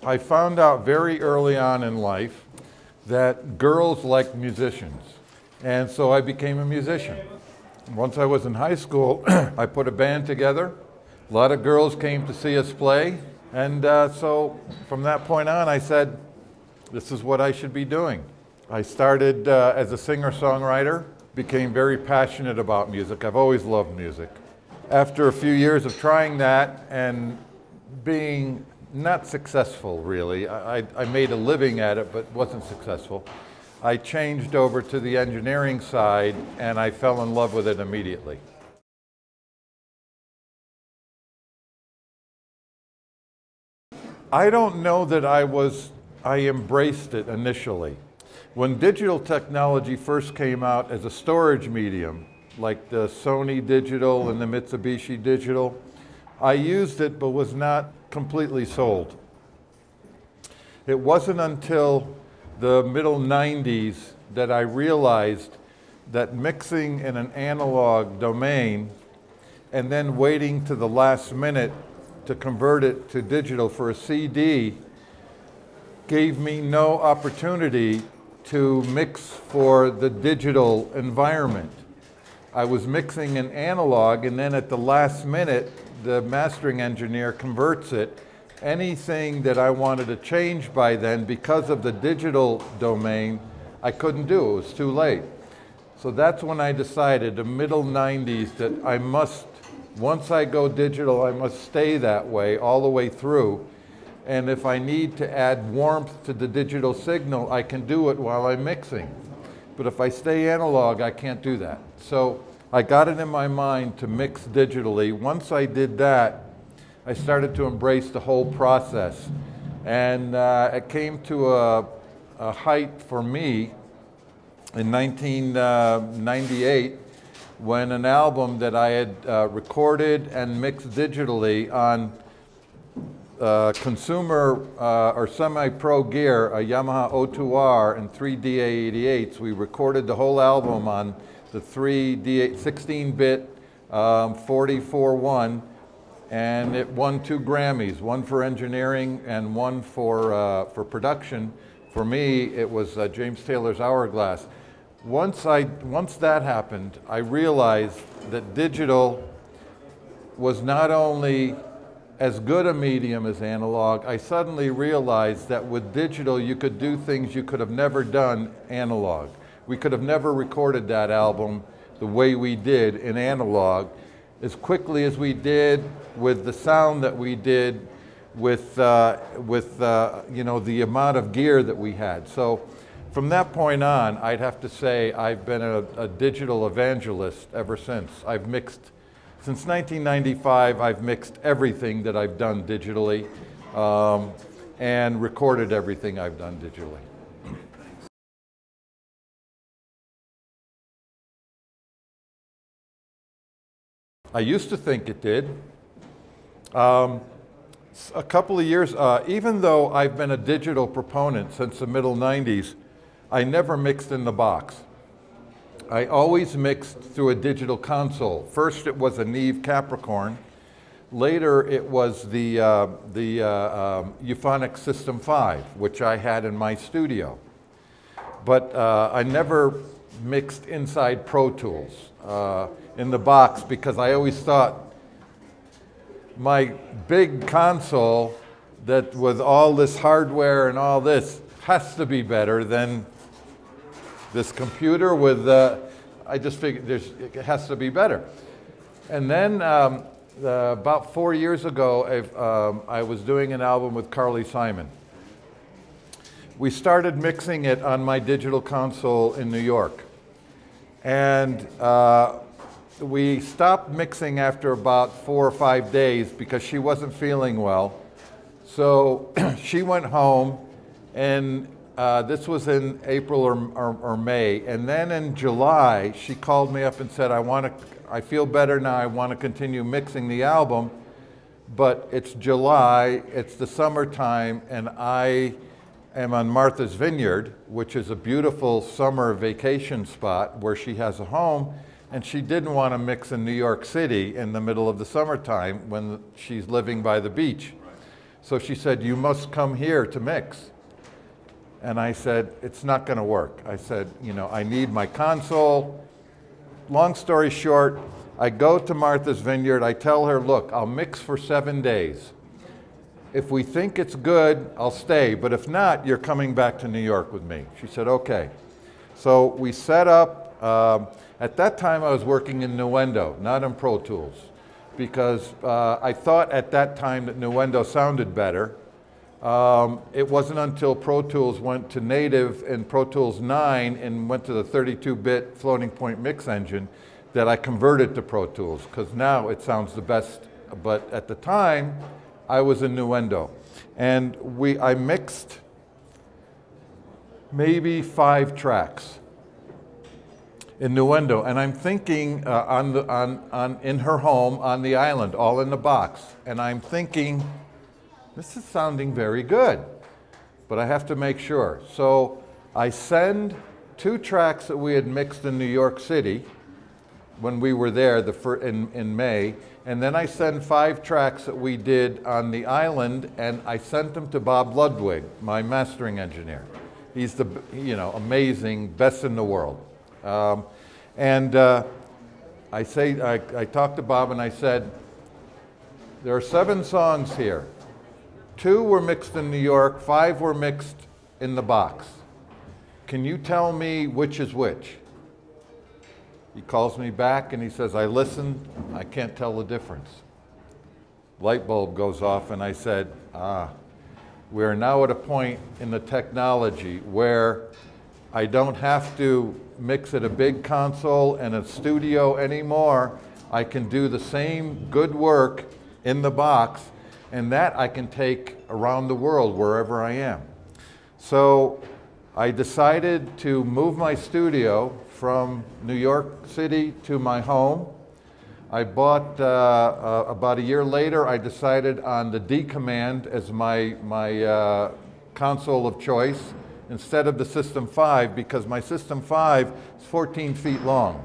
I found out very early on in life that girls like musicians. And so I became a musician. Once I was in high school, I put a band together. A lot of girls came to see us play. And so from that point on, I said, this is what I should be doing. I started as a singer-songwriter, became very passionate about music. I've always loved music. After a few years of trying that and being not successful, really, I made a living at it, but wasn't successful. I changed over to the engineering side, and I fell in love with it immediately. I don't know that I embraced it initially. When digital technology first came out as a storage medium, like the Sony Digital and the Mitsubishi Digital, I used it but was not completely sold. It wasn't until the middle 90s that I realized that mixing in an analog domain and then waiting to the last minute to convert it to digital for a CD gave me no opportunity to mix for the digital environment. I was mixing in analog, and then at the last minute, the mastering engineer converts it. Anything that I wanted to change by then, because of the digital domain, I couldn't do. It was too late. So that's when I decided, the middle 90s, that I must, once I go digital, I must stay that way all the way through. And if I need to add warmth to the digital signal, I can do it while I'm mixing. But if I stay analog, I can't do that. So I got it in my mind to mix digitally. Once I did that, I started to embrace the whole process. And it came to a height for me in 1998 when an album that I had recorded and mixed digitally on consumer or semi-pro gear, a Yamaha O2R and 3 DA88s. We recorded the whole album on the 3 16-bit 44.1, and it won 2 Grammys, one for engineering and one for production. For me, it was James Taylor's Hourglass. Once that happened, I realized that digital was not only as good a medium as analog. I suddenly realized that with digital you could do things you could have never done analog. We could have never recorded that album the way we did in analog, as quickly as we did, with the sound that we did, with you know, the amount of gear that we had. So from that point on, I'd have to say I've been a digital evangelist ever since. I've mixed, since 1995, I've mixed everything that I've done digitally and recorded everything I've done digitally. I used to think it did. A couple of years, even though I've been a digital proponent since the middle 90s, I never mixed in the box. I always mixed through a digital console. First it was a Neve Capricorn. Later it was the Euphonic System 5, which I had in my studio. But I never mixed inside Pro Tools in the box, because I always thought my big console that with all this hardware and all this has to be better than this computer with, I just figured it has to be better. And then about 4 years ago, I was doing an album with Carly Simon. We started mixing it on my digital console in New York. And we stopped mixing after about 4 or 5 days because she wasn't feeling well. So she went home, and this was in April or May, and then in July she called me up and said, I feel better now, I want to continue mixing the album, but it's July, it's the summertime, and I am on Martha's Vineyard, which is a beautiful summer vacation spot where she has a home, and she didn't want to mix in New York City in the middle of the summertime when she's living by the beach. So she said, you must come here to mix. And I said, it's not going to work. I said, you know, I need my console. Long story short, I go to Martha's Vineyard. I tell her, look, I'll mix for 7 days. If we think it's good, I'll stay. But if not, you're coming back to New York with me. She said, okay. So we set up. At that time, I was working in Nuendo, not in Pro Tools, because I thought at that time that Nuendo sounded better. It wasn't until Pro Tools went to native and Pro Tools 9 and went to the 32-bit floating point mix engine that I converted to Pro Tools, because now it sounds the best. But at the time, I was in Nuendo. And I mixed maybe 5 tracks in Nuendo. And I'm thinking in her home on the island, all in the box. And I'm thinking, this is sounding very good, but I have to make sure. So I send 2 tracks that we had mixed in New York City when we were there in May, and then I send 5 tracks that we did on the island, and I sent them to Bob Ludwig, my mastering engineer. He's the, you know, amazing, best in the world. I talked to Bob and I said, there are 7 songs here. 2 were mixed in New York, 5 were mixed in the box. Can you tell me which is which? He calls me back and he says, I listened, I can't tell the difference. Light bulb goes off and I said, we're now at a point in the technology where I don't have to mix at a big console and a studio anymore. I can do the same good work in the box, and that I can take around the world wherever I am. So I decided to move my studio from New York City to my home. I bought, about a year later, I decided on the D Command as my console of choice instead of the System 5, because my System 5 is 14 feet long.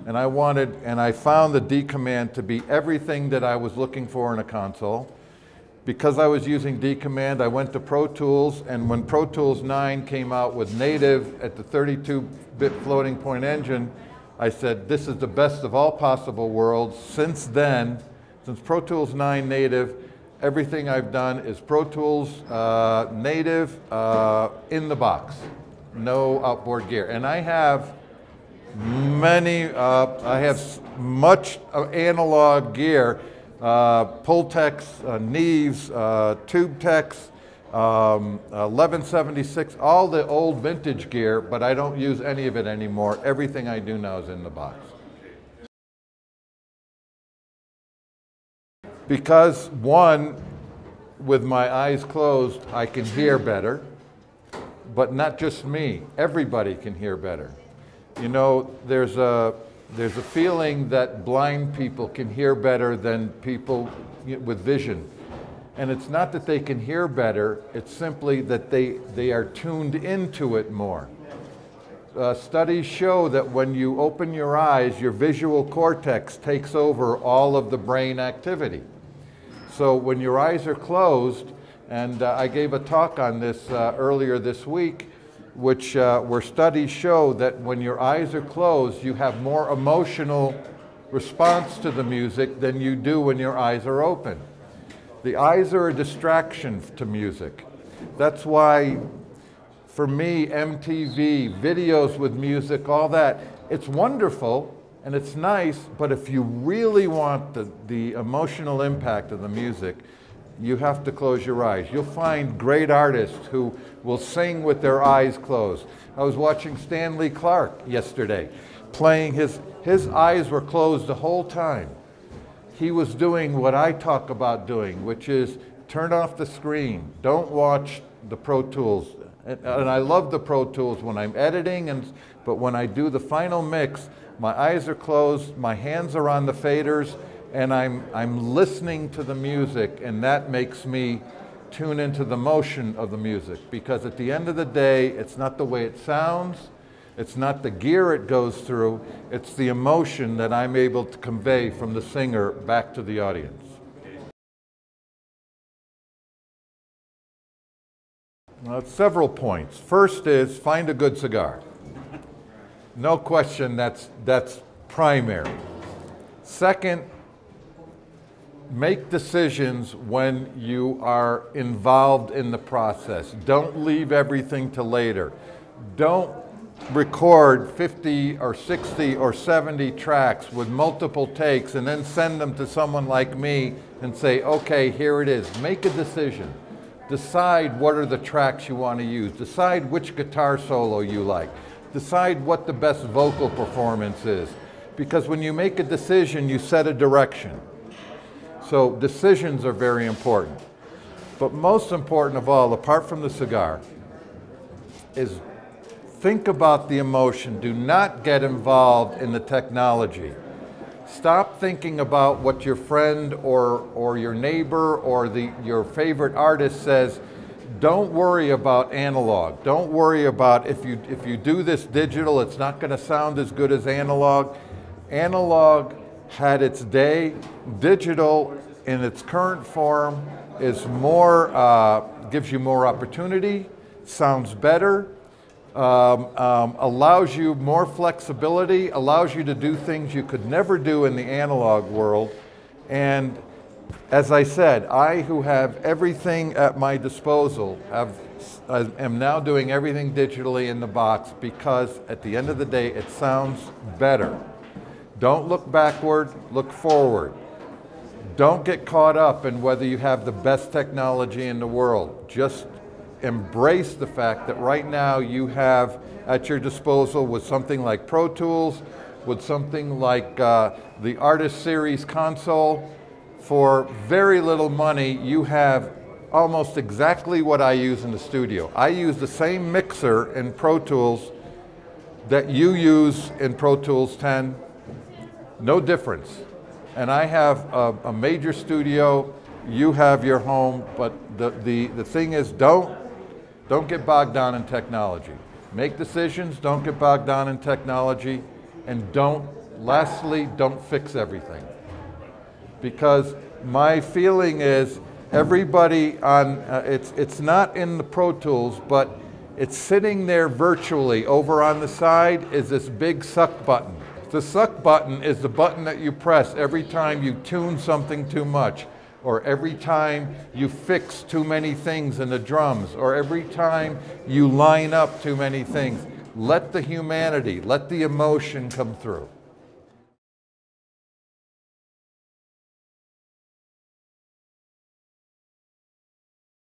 And I found the D Command to be everything that I was looking for in a console. Because I was using D Command, I went to Pro Tools, and when Pro Tools 9 came out with native at the 32-bit floating point engine, I said, this is the best of all possible worlds. Since then, since Pro Tools 9 native, everything I've done is Pro Tools native in the box, no outboard gear. And I have much analog gear. Pultex, Neves, TubeTex, 1176, all the old vintage gear, but I don't use any of it anymore. Everything I do now is in the box. Because, one, with my eyes closed, I can hear better, but not just me. Everybody can hear better. You know, there's a feeling that blind people can hear better than people with vision. And it's not that they can hear better, it's simply that they are tuned into it more. Studies show that when you open your eyes, your visual cortex takes over all of the brain activity. So when your eyes are closed, and I gave a talk on this earlier this week, where studies show that when your eyes are closed, you have more emotional response to the music than you do when your eyes are open. The eyes are a distraction to music. That's why, for me, MTV, videos with music, all that, it's wonderful and it's nice, but if you really want the emotional impact of the music, you have to close your eyes. You'll find great artists who will sing with their eyes closed. I was watching Stanley Clarke yesterday, playing his eyes were closed the whole time. He was doing what I talk about doing, which is turn off the screen. Don't watch the Pro Tools. And I love the Pro Tools when I'm editing, but when I do the final mix, my eyes are closed, my hands are on the faders, and I'm listening to the music, and that makes me tune into the motion of the music. Because at the end of the day, it's not the way it sounds, it's not the gear it goes through, it's the emotion that I'm able to convey from the singer back to the audience. Several points. First is find a good cigar. No question, that's primary. Second, make decisions when you are involved in the process. Don't leave everything to later. Don't record 50 or 60 or 70 tracks with multiple takes and then send them to someone like me and say, okay, here it is. Make a decision. Decide what are the tracks you want to use. Decide which guitar solo you like. Decide what the best vocal performance is. Because when you make a decision, you set a direction. So decisions are very important. But most important of all, apart from the cigar, is think about the emotion. Do not get involved in the technology. Stop thinking about what your friend or your neighbor or your favorite artist says. Don't worry about analog. Don't worry about if you do this digital, it's not going to sound as good as analog. Analog had its day. Digital in its current form is more, gives you more opportunity, sounds better, allows you more flexibility, allows you to do things you could never do in the analog world. And as I said, I who have everything at my disposal am now doing everything digitally in the box because at the end of the day it sounds better. Don't look backward, look forward. Don't get caught up in whether you have the best technology in the world. Just embrace the fact that right now you have at your disposal with something like Pro Tools, with something like the Artist Series console, for very little money you have almost exactly what I use in the studio. I use the same mixer in Pro Tools that you use in Pro Tools 10, no difference. And I have a major studio, you have your home, but the thing is don't get bogged down in technology. Make decisions, don't get bogged down in technology, and lastly, don't fix everything. Because my feeling is everybody it's not in the Pro Tools, but it's sitting there virtually. Over on the side is this big suck button. The suck button is the button that you press every time you tune something too much, or every time you fix too many things in the drums, or every time you line up too many things. Let the humanity, let the emotion come through.